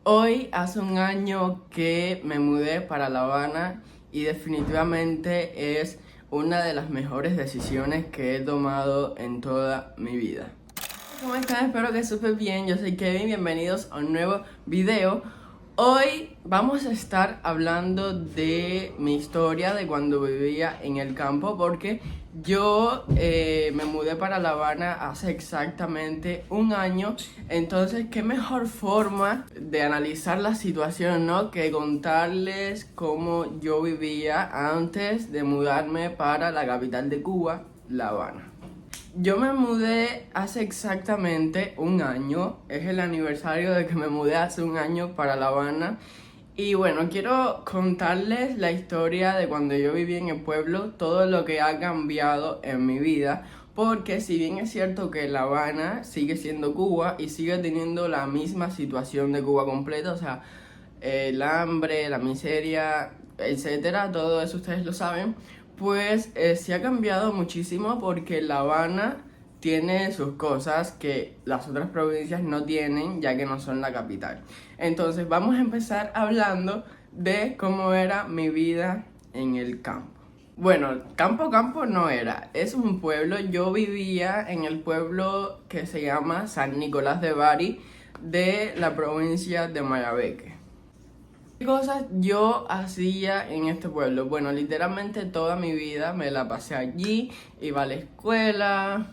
Hoy hace un año que me mudé para La Habana y definitivamente es una de las mejores decisiones que he tomado en toda mi vida. ¿Cómo están? Espero que súper bien. Yo soy Kevin, bienvenidos a un nuevo video. Hoy vamos a estar hablando de mi historia de cuando vivía en el campo, porque yo me mudé para La Habana hace exactamente un año. Entonces, qué mejor forma de analizar la situación, ¿no?, que contarles cómo yo vivía antes de mudarme para la capital de Cuba, La Habana. Yo me mudé hace exactamente un año, es el aniversario de que me mudé hace un año para La Habana. Y bueno, quiero contarles la historia de cuando yo viví en el pueblo, todo lo que ha cambiado en mi vida, porque si bien es cierto que La Habana sigue siendo Cuba y sigue teniendo la misma situación de Cuba completa, o sea, el hambre, la miseria, etcétera, todo eso ustedes lo saben, pues sí ha cambiado muchísimo porque La Habana tiene sus cosas que las otras provincias no tienen, ya que no son la capital. Entonces vamos a empezar hablando de cómo era mi vida en el campo. Bueno, campo no era, es un pueblo. Yo vivía en el pueblo que se llama San Nicolás de Bari, de la provincia de Mayabeque. ¿Qué cosas yo hacía en este pueblo? Bueno, literalmente toda mi vida me la pasé allí, iba a la escuela,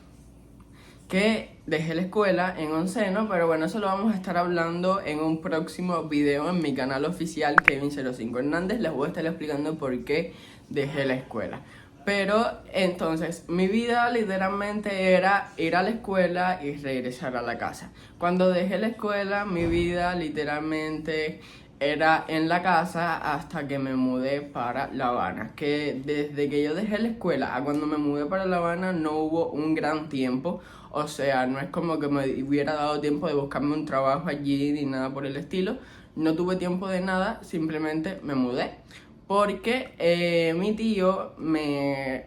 que dejé la escuela en onceno, pero bueno, eso lo vamos a estar hablando en un próximo video en mi canal oficial, Kevin05 Hernández. Les voy a estar explicando por qué dejé la escuela. Pero entonces, mi vida literalmente era ir a la escuela y regresar a la casa. Cuando dejé la escuela, mi vida literalmente era en la casa hasta que me mudé para La Habana. Que desde que yo dejé la escuela a cuando me mudé para La Habana no hubo un gran tiempo. O sea, no es como que me hubiera dado tiempo de buscarme un trabajo allí ni nada por el estilo. No tuve tiempo de nada, simplemente me mudé. Porque mi tío me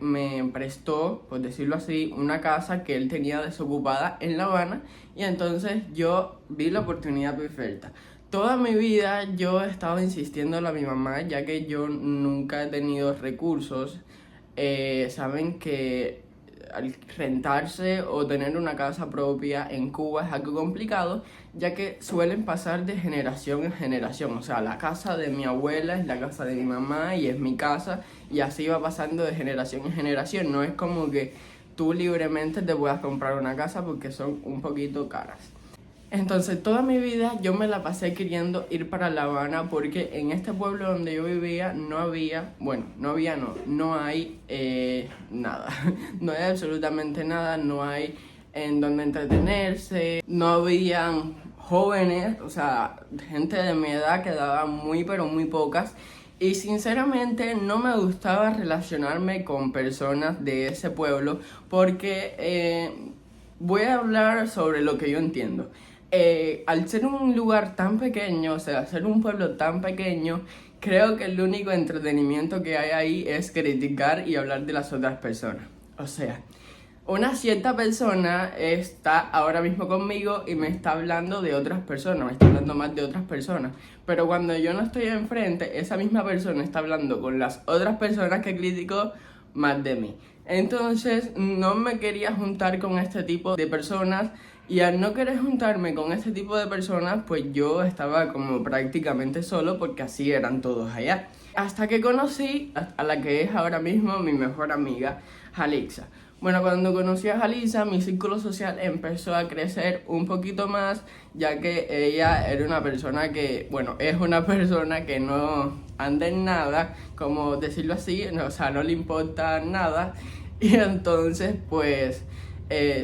prestó, por decirlo así, una casa que él tenía desocupada en La Habana. Y entonces yo vi la oportunidad perfecta. Toda mi vida yo he estado insistiéndole a mi mamá, ya que yo nunca he tenido recursos. Saben que al rentarse o tener una casa propia en Cuba es algo complicado, ya que suelen pasar de generación en generación. O sea, la casa de mi abuela es la casa de mi mamá y es mi casa, y así va pasando de generación en generación. No es como que tú libremente te puedas comprar una casa porque son un poquito caras. Entonces toda mi vida yo me la pasé queriendo ir para La Habana, porque en este pueblo donde yo vivía no había, bueno, no hay nada, no hay absolutamente nada, no hay en donde entretenerse, no habían jóvenes, o sea, gente de mi edad, quedaba muy pero muy pocas. Y sinceramente no me gustaba relacionarme con personas de ese pueblo porque voy a hablar sobre lo que yo entiendo. Al ser un lugar tan pequeño, o sea, ser un pueblo tan pequeño, creo que el único entretenimiento que hay ahí es criticar y hablar de las otras personas. O sea, una cierta persona está ahora mismo conmigo y me está hablando de otras personas, me está hablando más de otras personas. Pero cuando yo no estoy enfrente, esa misma persona está hablando con las otras personas que critico más de mí. Entonces no me quería juntar con este tipo de personas, y al no querer juntarme con este tipo de personas, pues yo estaba como prácticamente solo, porque así eran todos allá. Hasta que conocí a la que es ahora mismo mi mejor amiga, Jalixa. Bueno, cuando conocí a Jalixa, mi círculo social empezó a crecer un poquito más, ya que ella era una persona que, bueno, es una persona que no anda en nada, como decirlo así, no, o sea, no le importa nada. Y entonces, pues,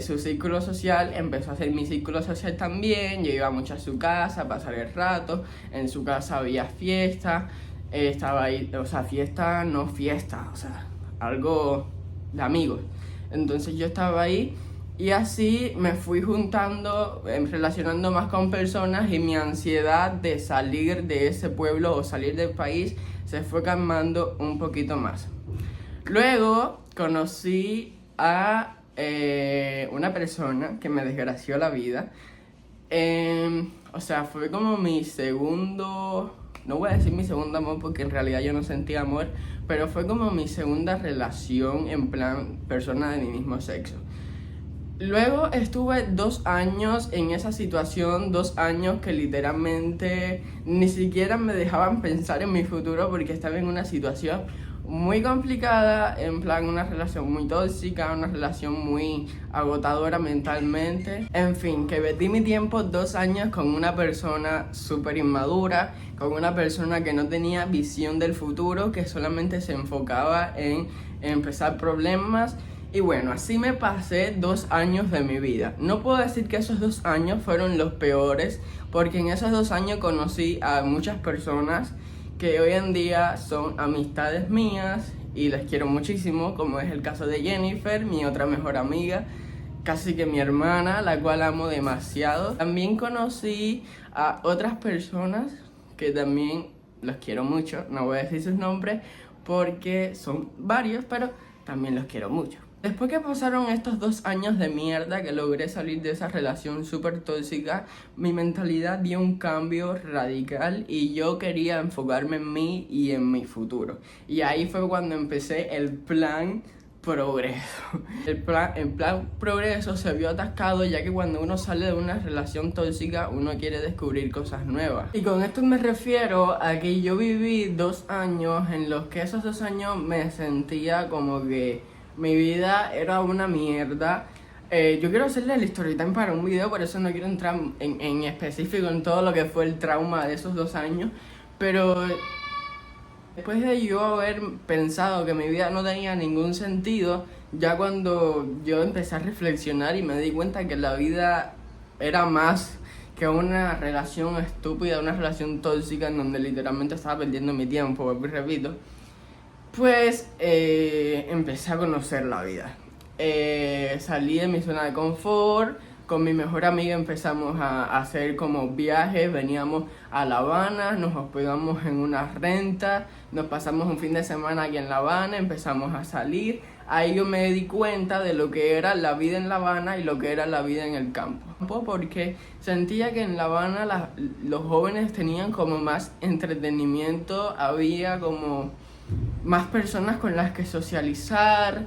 su círculo social empezó a ser mi círculo social también. Yo iba mucho a su casa a pasar el rato. En su casa había fiesta, estaba ahí, o sea, fiesta, no fiesta, o sea, algo de amigos. Entonces yo estaba ahí y así me fui juntando, relacionando más con personas, y mi ansiedad de salir de ese pueblo o salir del país se fue calmando un poquito más. Luego conocí a una persona que me desgració la vida. o sea, fue como mi segundo, no voy a decir mi segundo amor porque en realidad yo no sentía amor, pero fue como mi segunda relación en plan persona de mi mismo sexo. Luego estuve 2 años en esa situación, 2 años que literalmente ni siquiera me dejaban pensar en mi futuro porque estaba en una situación muy complicada, en plan una relación muy tóxica, una relación muy agotadora mentalmente. En fin, que perdí mi tiempo 2 años con una persona súper inmadura, con una persona que no tenía visión del futuro, que solamente se enfocaba en empezar problemas. Y bueno, así me pasé 2 años de mi vida. No puedo decir que esos 2 años fueron los peores, porque en esos 2 años conocí a muchas personas que hoy en día son amistades mías y les quiero muchísimo, como es el caso de Jennifer, mi otra mejor amiga, casi que mi hermana, la cual amo demasiado. También conocí a otras personas que también los quiero mucho, no voy a decir sus nombres porque son varios, pero también los quiero mucho. Después que pasaron estos 2 años de mierda, que logré salir de esa relación súper tóxica, mi mentalidad dio un cambio radical y yo quería enfocarme en mí y en mi futuro. Y ahí fue cuando empecé el plan progreso. El plan progreso se vio atascado, ya que cuando uno sale de una relación tóxica uno quiere descubrir cosas nuevas. Y con esto me refiero a que yo viví 2 años en los que esos 2 años me sentía como que mi vida era una mierda. Yo quiero hacerle el story time para un video, por eso no quiero entrar en específico en todo lo que fue el trauma de esos 2 años. Pero después de yo haber pensado que mi vida no tenía ningún sentido, ya cuando yo empecé a reflexionar y me di cuenta que la vida era más que una relación estúpida, una relación tóxica en donde literalmente estaba perdiendo mi tiempo, vuelvo y repito, pues empecé a conocer la vida. Salí de mi zona de confort, con mi mejor amiga empezamos a hacer como viajes, veníamos a La Habana, nos hospedamos en una renta, nos pasamos un fin de semana aquí en La Habana, empezamos a salir. Ahí yo me di cuenta de lo que era la vida en La Habana y lo que era la vida en el campo, porque sentía que en La Habana los jóvenes tenían como más entretenimiento, había como más personas con las que socializar,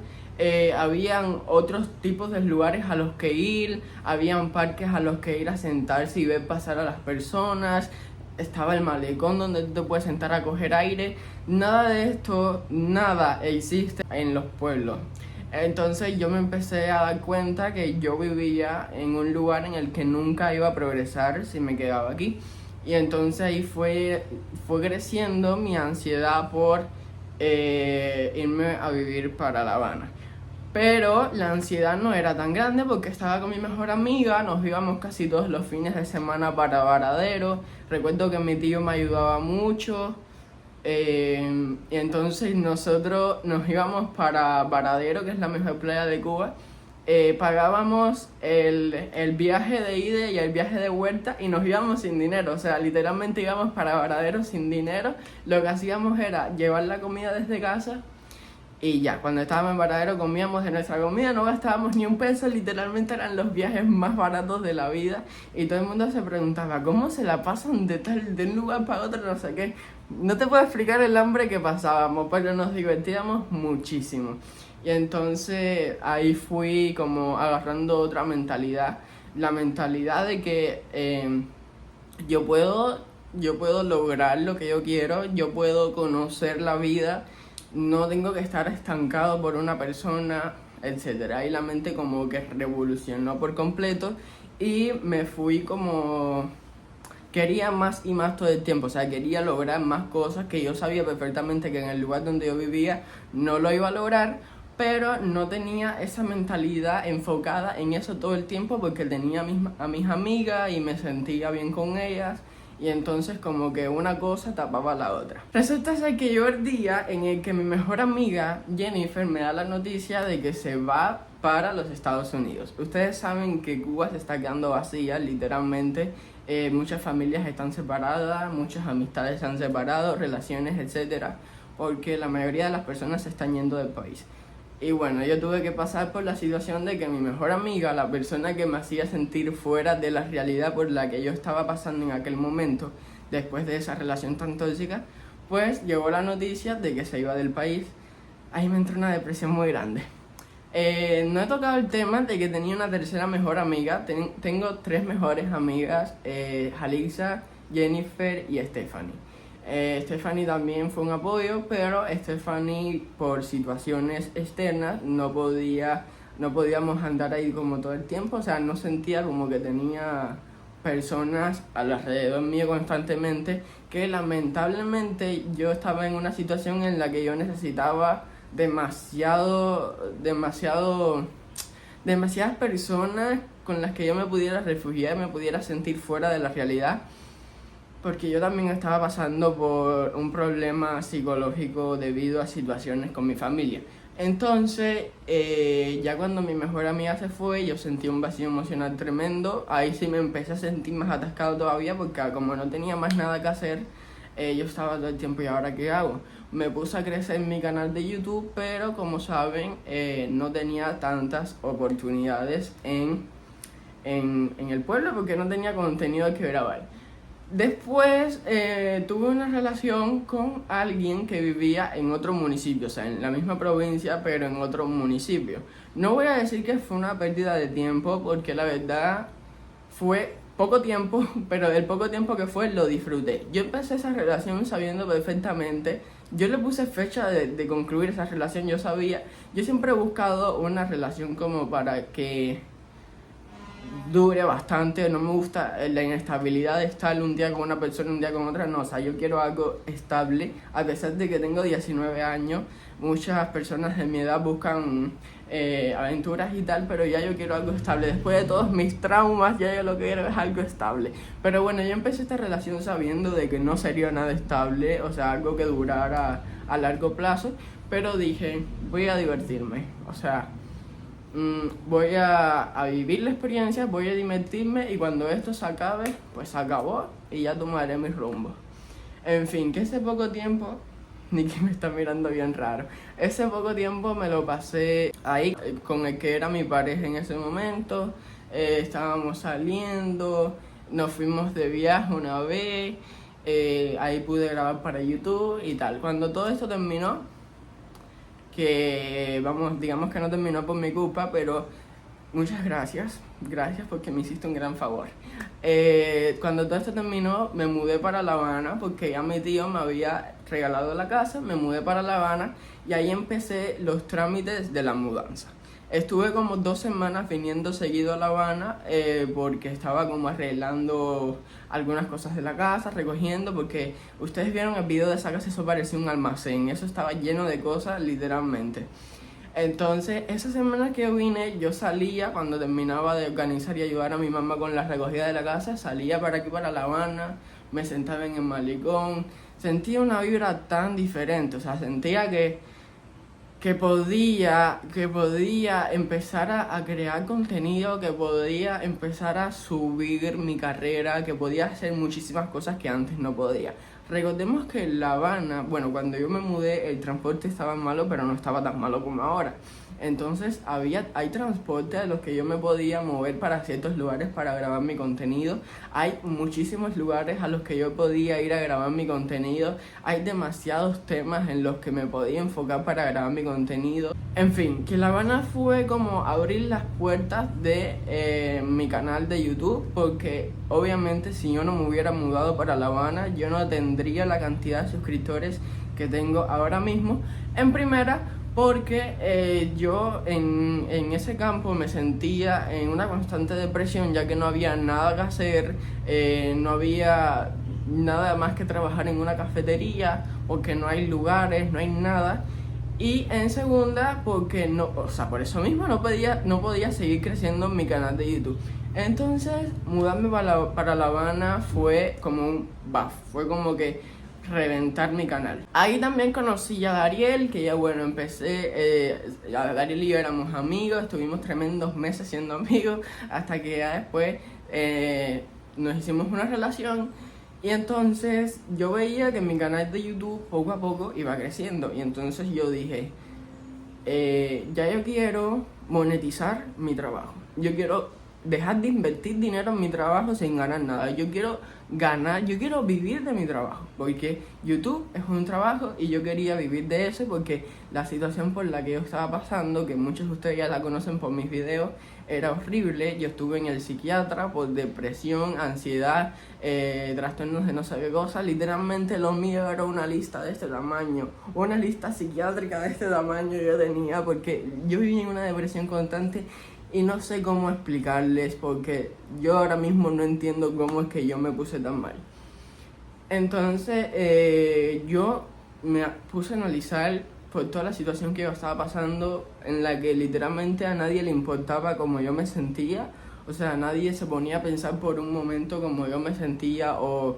habían otros tipos de lugares a los que ir, habían parques a los que ir a sentarse y ver pasar a las personas, estaba el malecón donde tú te puedes sentar a coger aire. Nada de esto, nada existe en los pueblos. Entonces yo me empecé a dar cuenta que yo vivía en un lugar en el que nunca iba a progresar si me quedaba aquí. Y entonces ahí fue creciendo mi ansiedad por irme a vivir para La Habana. Pero la ansiedad no era tan grande porque estaba con mi mejor amiga, nos íbamos casi todos los fines de semana para Varadero. Recuerdo que mi tío me ayudaba mucho, y entonces nosotros nos íbamos para Varadero, que es la mejor playa de Cuba. Pagábamos el viaje de ida y el viaje de vuelta y nos íbamos sin dinero, o sea, literalmente íbamos para Varadero sin dinero. Lo que hacíamos era llevar la comida desde casa y ya, cuando estábamos en Varadero comíamos de nuestra comida, no gastábamos ni un peso, literalmente eran los viajes más baratos de la vida. Y todo el mundo se preguntaba, ¿cómo se la pasan de un lugar para otro, no sé qué? No te puedo explicar el hambre que pasábamos, pero nos divertíamos muchísimo. Y entonces ahí fui como agarrando otra mentalidad, la mentalidad de que yo puedo lograr lo que yo quiero, yo puedo conocer la vida, no tengo que estar estancado por una persona, etcétera. Y la mente como que revolucionó por completo y me fui como quería más y más todo el tiempo, o sea, quería lograr más cosas que yo sabía perfectamente que en el lugar donde yo vivía no lo iba a lograr, pero no tenía esa mentalidad enfocada en eso todo el tiempo porque tenía a mis amigas y me sentía bien con ellas. Y entonces como que una cosa tapaba la otra. Resulta ser que yo el día en el que mi mejor amiga Jennifer me da la noticia de que se va para los Estados Unidos. Ustedes saben que Cuba se está quedando vacía, literalmente. Muchas familias están separadas, muchas amistades se han separado, relaciones, etcétera, porque la mayoría de las personas se están yendo del país. Y bueno, yo tuve que pasar por la situación de que mi mejor amiga, la persona que me hacía sentir fuera de la realidad por la que yo estaba pasando en aquel momento, después de esa relación tan tóxica, pues llegó la noticia de que se iba del país. Ahí me entró una depresión muy grande. No he tocado el tema de que tenía una tercera mejor amiga. Tengo 3 mejores amigas, Jalisa, Jennifer y Stephanie. Stephanie también fue un apoyo, pero Stephanie por situaciones externas no podíamos andar ahí como todo el tiempo, o sea, no sentía como que tenía personas alrededor mío constantemente, que lamentablemente yo estaba en una situación en la que yo necesitaba demasiadas personas con las que yo me pudiera refugiar, me pudiera sentir fuera de la realidad, porque yo también estaba pasando por un problema psicológico debido a situaciones con mi familia. Entonces, ya cuando mi mejor amiga se fue, yo sentí un vacío emocional tremendo. Ahí sí me empecé a sentir más atascado todavía, porque como no tenía más nada que hacer, yo estaba todo el tiempo, ¿y ahora qué hago? Me puse a crecer mi canal de YouTube, pero como saben, no tenía tantas oportunidades en el pueblo, porque no tenía contenido que grabar. Después tuve una relación con alguien que vivía en otro municipio, o sea, en la misma provincia, pero en otro municipio. No voy a decir que fue una pérdida de tiempo, porque la verdad fue poco tiempo, pero el poco tiempo que fue lo disfruté. Yo empecé esa relación sabiendo perfectamente, yo le puse fecha de concluir esa relación, yo siempre he buscado una relación como para que dure bastante. No me gusta la inestabilidad de estar un día con una persona, un día con otra, no, o sea, yo quiero algo estable. A pesar de que tengo 19 años, muchas personas de mi edad buscan aventuras y tal, pero ya yo quiero algo estable. Después de todos mis traumas, ya yo lo que quiero es algo estable. Pero bueno, yo empecé esta relación sabiendo de que no sería nada estable, o sea, algo que durara a largo plazo, pero dije, voy a divertirme, o sea, voy a vivir la experiencia, voy a divertirme, y cuando esto se acabe, pues se acabó y ya tomaré mi rumbo. En fin, que ese poco tiempo, ni que me está mirando bien raro, ese poco tiempo me lo pasé ahí con el que era mi pareja en ese momento. Estábamos saliendo, nos fuimos de viaje una vez, ahí pude grabar para YouTube y tal. Cuando todo esto terminó, que vamos, digamos que no terminó por mi culpa, pero muchas gracias porque me hiciste un gran favor. Cuando todo esto terminó, me mudé para La Habana, porque ya mi tío me había regalado la casa, me mudé para La Habana y ahí empecé los trámites de la mudanza. Estuve como 2 semanas viniendo seguido a La Habana, porque estaba como arreglando algunas cosas de la casa, recogiendo, porque ustedes vieron el video de esa casa, eso parecía un almacén, eso estaba lleno de cosas literalmente. Entonces, esas semanas que yo vine, yo salía cuando terminaba de organizar y ayudar a mi mamá con la recogida de la casa, salía para aquí, para La Habana, me sentaba en el malecón, sentía una vibra tan diferente, o sea, sentía que podía empezar a crear contenido, que podía empezar a subir mi carrera, que podía hacer muchísimas cosas que antes no podía. Recordemos que en La Habana, bueno, cuando yo me mudé, el transporte estaba malo, pero no estaba tan malo como ahora. Entonces hay transporte a los que yo me podía mover para ciertos lugares para grabar mi contenido. Hay muchísimos lugares a los que yo podía ir a grabar mi contenido. Hay demasiados temas en los que me podía enfocar para grabar mi contenido. En fin, que La Habana fue como abrir las puertas de mi canal de YouTube, porque obviamente si yo no me hubiera mudado para La Habana, yo no tendría la cantidad de suscriptores que tengo ahora mismo. En primera, porque yo en ese campo me sentía en una constante depresión, ya que no había nada que hacer, no había nada más que trabajar en una cafetería, porque no hay lugares, no hay nada. Y en segunda, porque no, o sea, por eso mismo no podía seguir creciendo en mi canal de YouTube. Entonces, mudarme para La Habana fue como un buff, fue como que reventar mi canal. Ahí también conocí a Dariel, que ya bueno, Dariel y yo éramos amigos, estuvimos tremendos meses siendo amigos, hasta que ya después nos hicimos una relación. Y entonces yo veía que mi canal de YouTube poco a poco iba creciendo, y entonces yo dije, ya yo quiero monetizar mi trabajo. Yo quiero dejar de invertir dinero en mi trabajo sin ganar nada. Yo quiero vivir de mi trabajo, porque YouTube es un trabajo y yo quería vivir de eso, porque la situación por la que yo estaba pasando, que muchos de ustedes ya la conocen por mis videos, era horrible. Yo estuve en el psiquiatra por depresión, ansiedad, trastornos de no sé qué cosa. Literalmente lo mío era una lista de este tamaño, una lista psiquiátrica de este tamaño yo tenía, porque yo vivía en una depresión constante. Y no sé cómo explicarles, porque yo ahora mismo no entiendo cómo es que yo me puse tan mal. Entonces yo me puse a analizar por toda la situación que yo estaba pasando, en la que literalmente a nadie le importaba cómo yo me sentía. O sea, nadie se ponía a pensar por un momento cómo yo me sentía, o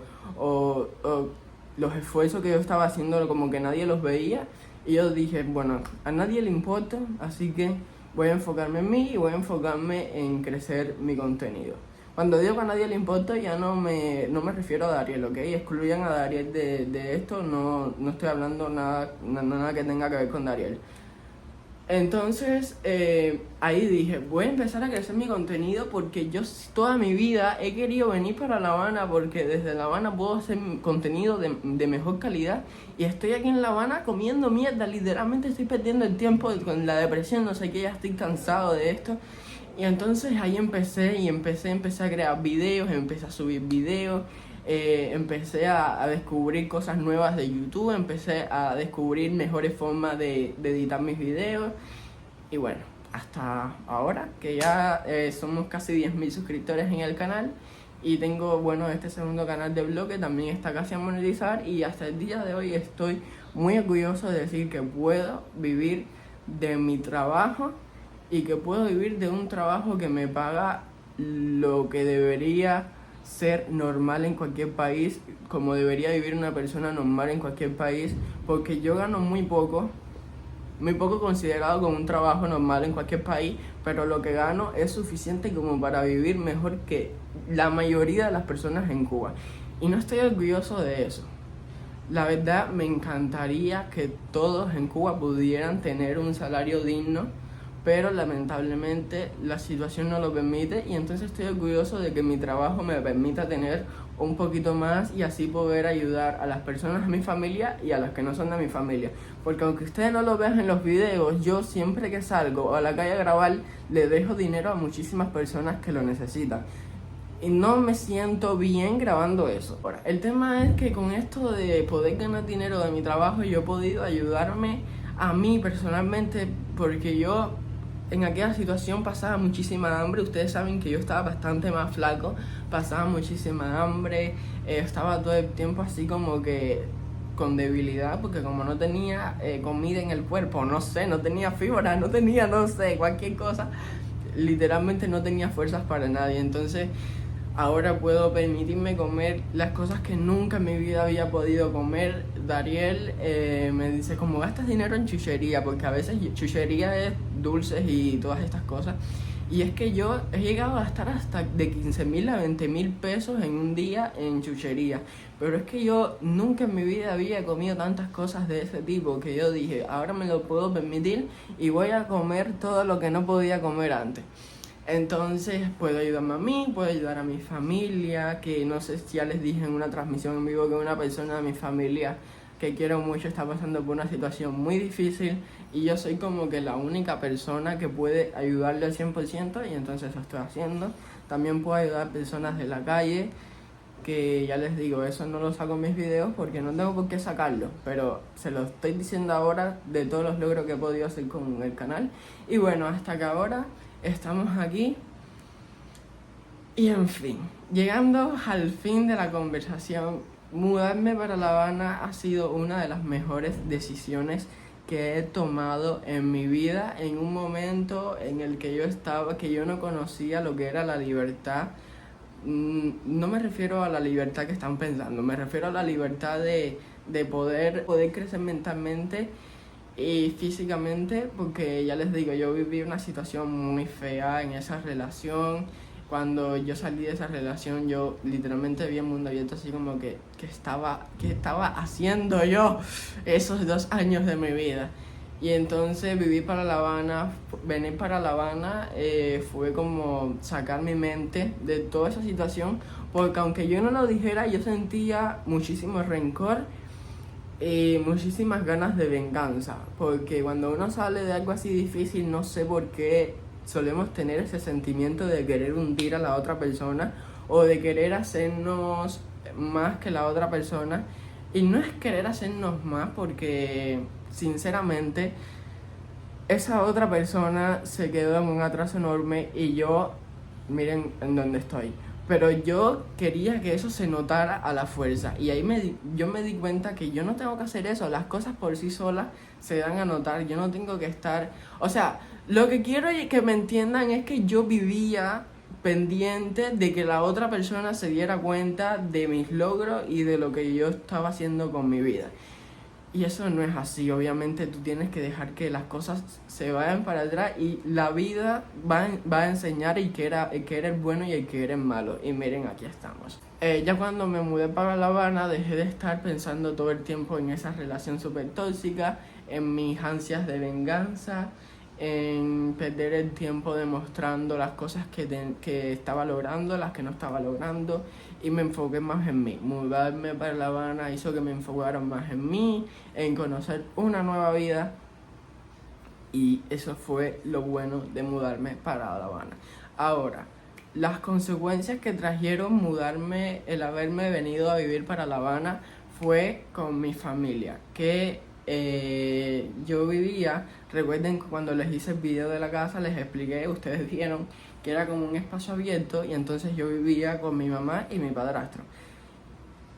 los esfuerzos que yo estaba haciendo, como que nadie los veía. Y yo dije, bueno, a nadie le importa, así que voy a enfocarme en mí y voy a enfocarme en crecer mi contenido. Cuando digo que a nadie le importa, ya no me refiero a Dariel, ¿ok? Excluyan a Dariel de esto, no estoy hablando nada que tenga que ver con Dariel. Entonces, ahí dije, voy a empezar a crecer mi contenido, porque yo toda mi vida he querido venir para La Habana, porque desde La Habana puedo hacer contenido de mejor calidad, y estoy aquí en La Habana comiendo mierda, literalmente estoy perdiendo el tiempo con la depresión, no sé qué, ya estoy cansado de esto. Y entonces ahí empecé a crear videos, empecé a subir videos. Empecé a descubrir cosas nuevas de YouTube, empecé a descubrir mejores formas de editar mis videos, y bueno, hasta ahora que ya somos casi 10.000 suscriptores en el canal, y tengo, bueno, este segundo canal de blog que también está casi a monetizar, y hasta el día de hoy estoy muy orgulloso de decir que puedo vivir de mi trabajo, y que puedo vivir de un trabajo que me paga lo que debería ser normal en cualquier país, como debería vivir una persona normal en cualquier país, porque yo gano muy poco considerado como un trabajo normal en cualquier país, pero lo que gano es suficiente como para vivir mejor que la mayoría de las personas en Cuba, y no estoy orgulloso de eso. La verdad, me encantaría que todos en Cuba pudieran tener un salario digno, pero lamentablemente la situación no lo permite, y entonces estoy orgulloso de que mi trabajo me permita tener un poquito más, y así poder ayudar a las personas de mi familia y a las que no son de mi familia. Porque aunque ustedes no lo vean en los videos, yo siempre que salgo a la calle a grabar le dejo dinero a muchísimas personas que lo necesitan. Y no me siento bien grabando eso. Ahora, el tema es que con esto de poder ganar dinero de mi trabajo, yo he podido ayudarme a mí personalmente, porque yo en aquella situación pasaba muchísima hambre. Ustedes saben que yo estaba bastante más flaco, pasaba muchísima hambre, estaba todo el tiempo así como que con debilidad, porque como no tenía comida en el cuerpo, no sé, no tenía fibra, no tenía, no sé, cualquier cosa, literalmente no tenía fuerzas para nadie. Entonces ahora puedo permitirme comer las cosas que nunca en mi vida había podido comer. Dariel me dice, ¿cómo gastas dinero en chuchería? Porque a veces chuchería es dulces y todas estas cosas. Y es que yo he llegado a gastar hasta de 15.000 a 20.000 pesos en un día en chuchería. Pero es que yo nunca en mi vida había comido tantas cosas de ese tipo, que yo dije, ahora me lo puedo permitir y voy a comer todo lo que no podía comer antes. Entonces puedo ayudarme a mí, puedo ayudar a mi familia, que no sé si ya les dije en una transmisión en vivo que una persona de mi familia que quiero mucho está pasando por una situación muy difícil, y yo soy como que la única persona que puede ayudarle al 100%, y entonces lo estoy haciendo. También puedo ayudar a personas de la calle, que ya les digo, eso no lo saco en mis videos porque no tengo por qué sacarlo, pero se lo estoy diciendo ahora de todos los logros que he podido hacer con el canal. Y bueno, hasta que ahora estamos aquí. Y en fin, llegando al fin de la conversación, mudarme para La Habana ha sido una de las mejores decisiones que he tomado en mi vida, en un momento en el que yo no conocía lo que era la libertad. No me refiero a la libertad que están pensando, me refiero a la libertad de poder crecer mentalmente y físicamente, porque ya les digo, yo viví una situación muy fea en esa relación. Cuando yo salí de esa relación, yo literalmente vi el mundo abierto, así como que ¿qué estaba haciendo yo esos 2 años de mi vida? Y entonces venir para La Habana fue como sacar mi mente de toda esa situación, porque aunque yo no lo dijera, yo sentía muchísimo rencor y muchísimas ganas de venganza, porque cuando uno sale de algo así difícil, no sé por qué solemos tener ese sentimiento de querer hundir a la otra persona o de querer hacernos más que la otra persona. Y no es querer hacernos más, porque sinceramente esa otra persona se quedó en un atraso enorme y yo, miren en dónde estoy. Pero yo quería que eso se notara a la fuerza, y ahí yo me di cuenta que yo no tengo que hacer eso. Las cosas por sí solas se dan a notar, yo no tengo que estar... O sea, lo que quiero que me entiendan es que yo vivía pendiente de que la otra persona se diera cuenta de mis logros y de lo que yo estaba haciendo con mi vida. Y eso no es así. Obviamente tú tienes que dejar que las cosas se vayan para atrás, y la vida va a enseñar el que era el bueno y el que era el malo. Y miren, aquí estamos. Ya cuando me mudé para La Habana, dejé de estar pensando todo el tiempo en esa relación súper tóxica, en mis ansias de venganza, en perder el tiempo demostrando las cosas que estaba logrando, las que no estaba logrando, y me enfoqué más en mí. Mudarme para La Habana hizo que me enfocara más en mí, en conocer una nueva vida, y eso fue lo bueno de mudarme para La Habana. Ahora, las consecuencias que trajeron mudarme, el haberme venido a vivir para La Habana, fue con mi familia, que yo vivía, recuerden que cuando les hice el video de la casa les expliqué, ustedes vieron que era como un espacio abierto, y entonces yo vivía con mi mamá y mi padrastro.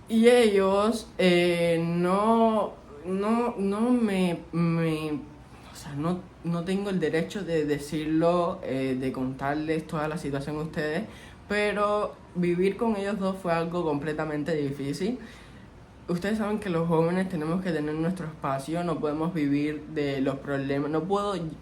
Y ellos no o sea, no tengo el derecho de decirlo, de contarles toda la situación a ustedes, pero vivir con ellos dos fue algo completamente difícil. Ustedes saben que los jóvenes tenemos que tener nuestro espacio, no podemos vivir de los problemas,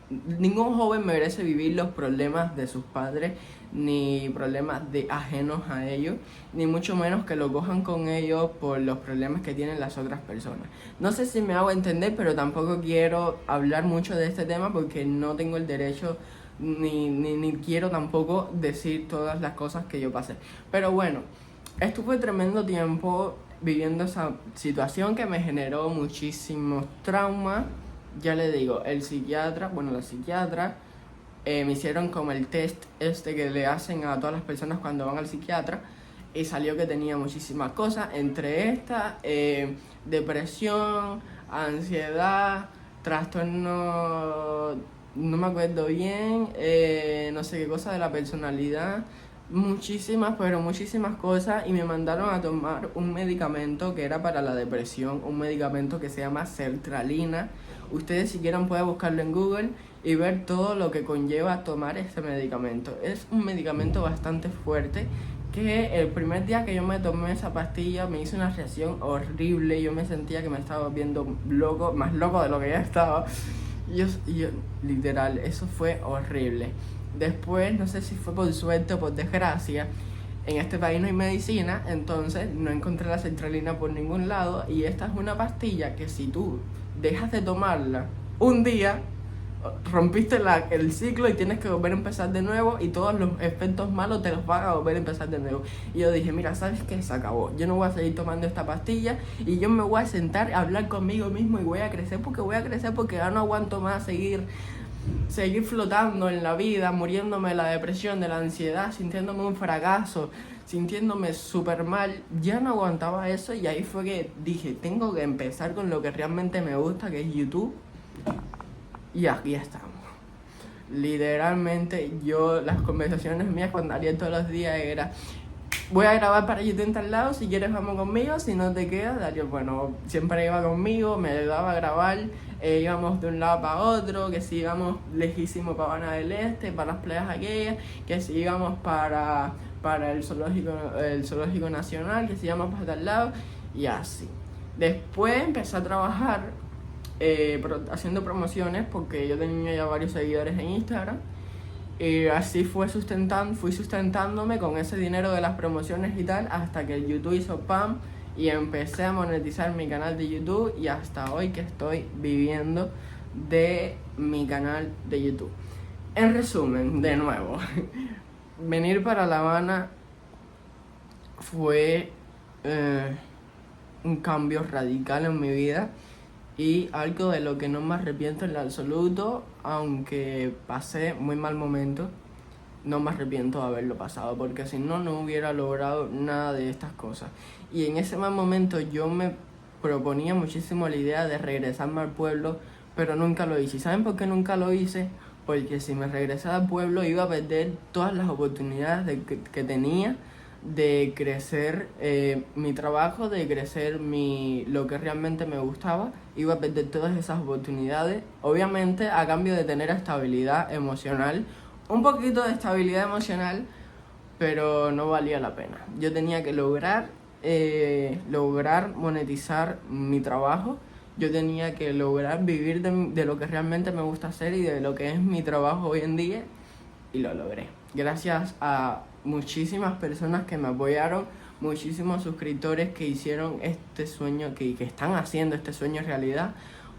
ningún joven merece vivir los problemas de sus padres, ni problemas de ajenos a ellos, ni mucho menos que lo cojan con ellos por los problemas que tienen las otras personas. No sé si me hago entender, pero tampoco quiero hablar mucho de este tema porque no tengo el derecho, ni quiero tampoco decir todas las cosas que yo pasé. Pero bueno, estuve tremendo tiempo viviendo esa situación que me generó muchísimos traumas. Ya le digo, la psiquiatra, me hicieron como el test que le hacen a todas las personas cuando van al psiquiatra, y salió que tenía muchísimas cosas, entre estas, depresión, ansiedad, trastorno, no me acuerdo bien, no sé qué cosa de la personalidad, muchísimas cosas, y me mandaron a tomar un medicamento que era para la depresión, un medicamento que se llama sertralina. Ustedes si quieren pueden buscarlo en Google y ver todo lo que conlleva tomar este medicamento. Es un medicamento bastante fuerte, que el primer día que yo me tomé esa pastilla me hizo una reacción horrible. Yo me sentía que me estaba volviendo loco, más loco de lo que ya estaba. Yo literal, eso fue horrible. Después, no sé si fue por suerte o por desgracia, en este país no hay medicina, entonces no encontré la sertralina por ningún lado, y esta es una pastilla que si tú dejas de tomarla un día, rompiste el ciclo y tienes que volver a empezar de nuevo, y todos los efectos malos te los van a volver a empezar de nuevo. Y yo dije, mira, ¿sabes qué? Se acabó. Yo no voy a seguir tomando esta pastilla, y yo me voy a sentar a hablar conmigo mismo, y voy a crecer porque ya no aguanto más seguir flotando en la vida, muriéndome de la depresión, de la ansiedad, sintiéndome un fracaso, sintiéndome súper mal. Ya no aguantaba eso, y ahí fue que dije, tengo que empezar con lo que realmente me gusta, que es YouTube. Y aquí estamos. Literalmente las conversaciones mías con Daniel todos los días era: voy a grabar para YouTube en tal lado, si quieres vamos conmigo, si no te quedas. Darío, bueno, siempre iba conmigo, me ayudaba a grabar, íbamos de un lado para otro, que si íbamos lejísimo para Habana del Este, para las playas aquellas, que si íbamos para el zoológico nacional, que si íbamos para tal lado, y así. Después empecé a trabajar haciendo promociones, porque yo tenía ya varios seguidores en Instagram. Y así fui sustentándome con ese dinero de las promociones y tal, hasta que el YouTube hizo pam y empecé a monetizar mi canal de YouTube, y hasta hoy que estoy viviendo de mi canal de YouTube. En resumen, de nuevo, venir para La Habana fue un cambio radical en mi vida y algo de lo que no me arrepiento en lo absoluto, aunque pasé muy mal momento, no me arrepiento de haberlo pasado, porque si no, no hubiera logrado nada de estas cosas. Y en ese mal momento yo me proponía muchísimo la idea de regresarme al pueblo, pero nunca lo hice. ¿Y saben por qué nunca lo hice? Porque si me regresaba al pueblo iba a perder todas las oportunidades que tenía de crecer mi trabajo, de crecer lo que realmente me gustaba. Iba a perder todas esas oportunidades, obviamente a cambio de tener estabilidad emocional, un poquito de estabilidad emocional, pero no valía la pena. Yo tenía que lograr monetizar mi trabajo. Yo tenía que lograr vivir de lo que realmente me gusta hacer y de lo que es mi trabajo hoy en día, y lo logré. Gracias a muchísimas personas que me apoyaron, muchísimos suscriptores que hicieron este sueño, que están haciendo este sueño realidad,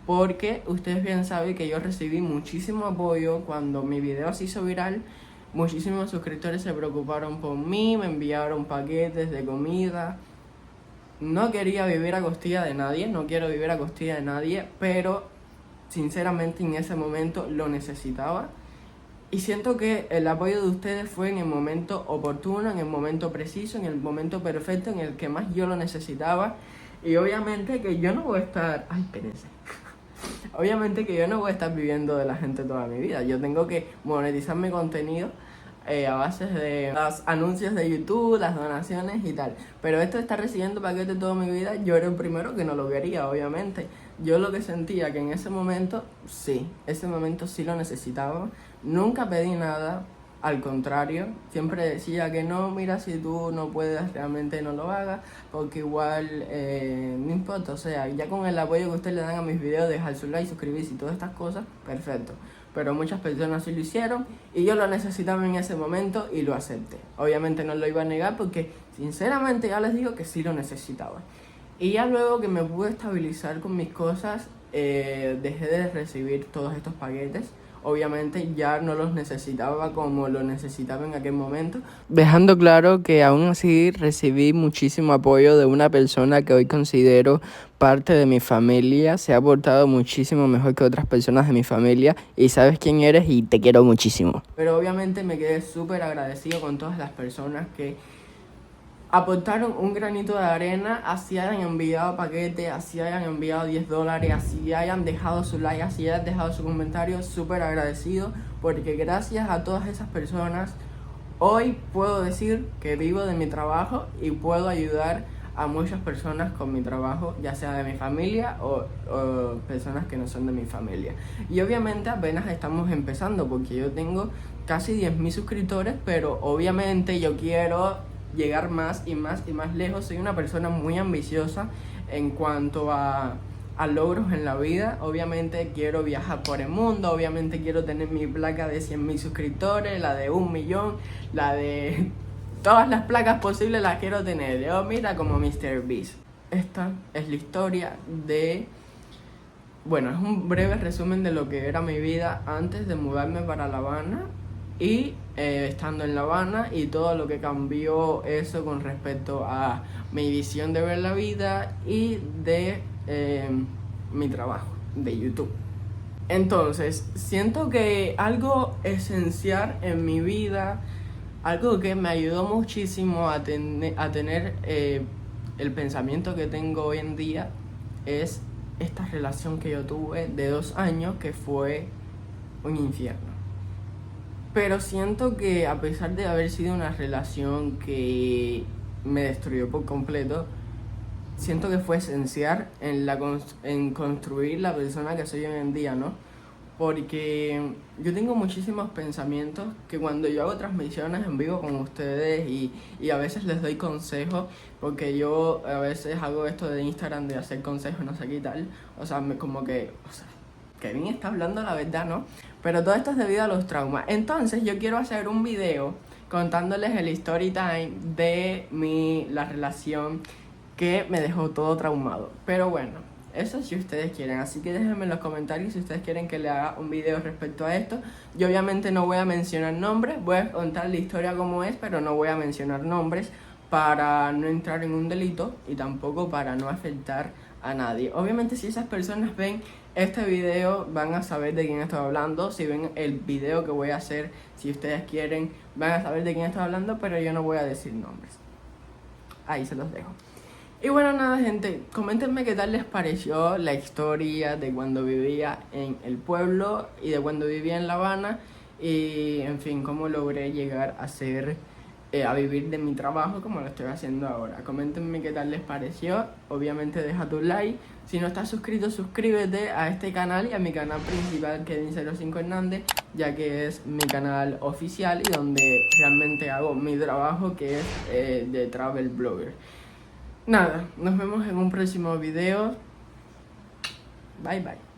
porque ustedes bien saben que yo recibí muchísimo apoyo cuando mi video se hizo viral. Muchísimos suscriptores se preocuparon por mí, me enviaron paquetes de comida. No quería vivir a costilla de nadie, no quiero vivir a costilla de nadie, pero sinceramente en ese momento lo necesitaba. Y siento que el apoyo de ustedes fue en el momento oportuno, en el momento preciso, en el momento perfecto, en el que más yo lo necesitaba. Y obviamente que yo no voy a estar... Ay, espérense. Obviamente que yo no voy a estar viviendo de la gente toda mi vida. Yo tengo que monetizar mi contenido a base de los anuncios de YouTube, las donaciones y tal. Pero esto de estar recibiendo paquetes toda mi vida, yo era el primero que no lo quería, obviamente. Yo lo que sentía que en ese momento sí lo necesitaba. Nunca pedí nada, al contrario, siempre decía que no, mira, si tú no puedes, realmente no lo hagas, porque igual no importa, o sea, ya con el apoyo que ustedes le dan a mis videos, dejar su like, suscribirse y todas estas cosas, perfecto. Pero muchas personas sí lo hicieron y yo lo necesitaba en ese momento y lo acepté. Obviamente no lo iba a negar porque sinceramente ya les digo que sí lo necesitaba. Y ya luego que me pude estabilizar con mis cosas, dejé de recibir todos estos paquetes. Obviamente ya no los necesitaba como lo necesitaba en aquel momento. Dejando claro que aún así recibí muchísimo apoyo de una persona que hoy considero parte de mi familia. Se ha portado muchísimo mejor que otras personas de mi familia. Y sabes quién eres y te quiero muchísimo. Pero obviamente me quedé súper agradecido con todas las personas que aportaron un granito de arena, así hayan enviado paquetes, así hayan enviado $10, así hayan dejado su like, así hayan dejado su comentario. Súper agradecido, porque gracias a todas esas personas hoy puedo decir que vivo de mi trabajo y puedo ayudar a muchas personas con mi trabajo, ya sea de mi familia o personas que no son de mi familia. Y obviamente apenas estamos empezando, porque yo tengo casi 10.000 suscriptores, pero obviamente yo quiero llegar más y más y más lejos. Soy una persona muy ambiciosa en cuanto a logros en la vida. Obviamente quiero viajar por el mundo, obviamente quiero tener mi placa de 100.000 suscriptores, la de 1 millón, la de todas las placas posibles las quiero tener. Yo, mira, como MrBeast. Esta es la historia de... Bueno, es un breve resumen de lo que era mi vida antes de mudarme para La Habana y estando en La Habana, y todo lo que cambió eso con respecto a mi visión de ver la vida y de mi trabajo de YouTube. Entonces, siento que algo esencial en mi vida, algo que me ayudó muchísimo a tener el pensamiento que tengo hoy en día, es esta relación que yo tuve de 2 años, que fue un infierno. Pero siento que a pesar de haber sido una relación que me destruyó por completo, siento que fue esencial en construir la persona que soy hoy en día, ¿no? Porque yo tengo muchísimos pensamientos que cuando yo hago transmisiones en vivo con ustedes y a veces les doy consejos, porque yo a veces hago esto de Instagram de hacer consejos, no sé qué tal, o sea, Kevin está hablando la verdad, ¿no? Pero todo esto es debido a los traumas. Entonces yo quiero hacer un video contándoles el story time de la relación que me dejó todo traumado. Pero bueno, Eso si ustedes quieren, así que déjenme en los comentarios si ustedes quieren que le haga un video respecto a esto. Yo obviamente no voy a mencionar nombres, voy a contar la historia como es, pero no voy a mencionar nombres para no entrar en un delito y tampoco para no afectar a nadie. Obviamente si esas personas ven este video van a saber de quién estoy hablando. Si ven el video que voy a hacer, si ustedes quieren, van a saber de quién estoy hablando, pero yo no voy a decir nombres. Ahí se los dejo. Y bueno, nada, gente, coméntenme qué tal les pareció la historia de cuando vivía en el pueblo y de cuando vivía en La Habana. Y, en fin, cómo logré llegar a vivir de mi trabajo como lo estoy haciendo ahora. Coméntenme qué tal les pareció. Obviamente deja tu like. Si no estás suscrito, suscríbete a este canal y a mi canal principal, Kevin05 Hernández, ya que es mi canal oficial y donde realmente hago mi trabajo, que es de travel blogger. Nada, nos vemos en un próximo video. Bye bye.